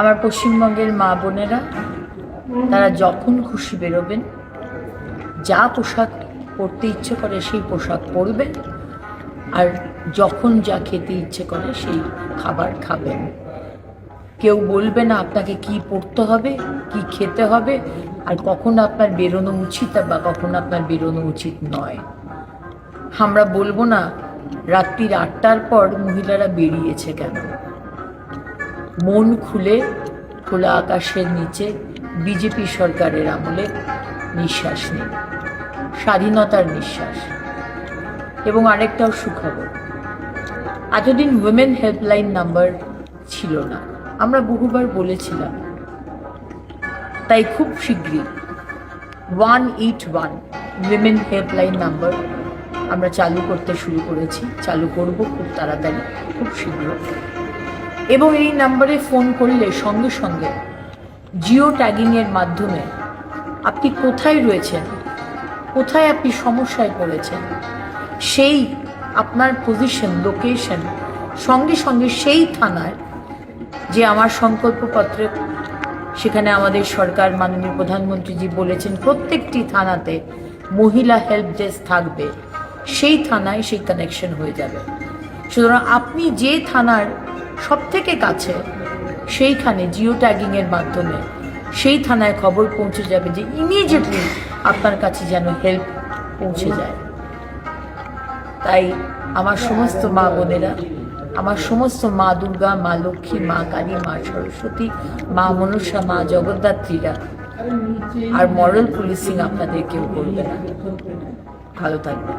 আমার পশ্চিমবঙ্গের মা বোনেরা তারা যখন খুশি বেরোবেন, যা পোশাক পরতে ইচ্ছে করে সেই পোশাক পরবেন, আর যখন যা খেতে ইচ্ছে করে সেই খাবার খাবেন। কেউ বলবে না আপনাকে কি পরতে হবে, কি খেতে হবে, আর কখন আপনার বেরোনো উচিত বা কখন আপনার বেরোনো উচিত নয়। আমরা বলবো না রাত্রির 8টার পর মহিলারা বেরিয়েছে কেন। মন খুলে খোলা আকাশের নিচে বিজেপি সরকারের আমলে নিঃশ্বাস নিন, স্বাধীনতার নিঃশ্বাস। এবং আরেকটাও সুখবর, এতদিন উইমেন হেল্পলাইন নাম্বার ছিল না, আমরা বহুবার বলেছিলাম। তাই খুব শীঘ্রই 181 উইমেন হেল্পলাইন নাম্বার আমরা চালু করতে শুরু করেছি, চালু করব খুব তাড়াতাড়ি, খুব শীঘ্র। এবং এই নাম্বারে ফোন করলে সঙ্গে সঙ্গে জিও ট্যাগিংয়ের মাধ্যমে আপনি কোথায় রয়েছেন, কোথায় আপনি সমস্যায় পড়েছেন, সেই আপনার পজিশন, লোকেশন সঙ্গে সঙ্গে সেই থানায়, যে আমার সংকল্পপত্রে সেখানে আমাদের সরকার মাননীয় প্রধানমন্ত্রীজি বলেছেন প্রত্যেকটি থানাতে মহিলা হেল্প ডেস্ক থাকবে, সেই থানায় সেই কানেকশন হয়ে যাবে। সুতরাং আপনি যে থানার সব থেকে কাছে, সেইখানে জিও ট্যাগিংয়ের মাধ্যমে সেই থানায় খবর পৌঁছে যাবে যে ইমিডিয়েটলি আপনার কাছে যেন হেল্প পৌঁছে যায়। তাই আমার সমস্ত মা বোনেরা, আমার সমস্ত মা দুর্গা, মা লক্ষ্মী, মা কালী, মা সরস্বতী, মা মনসা, মা জগদ্ধাত্রীরা আর মরাল পুলিশিং আপনাদের কেউ করবে না। ভালো থাকবে।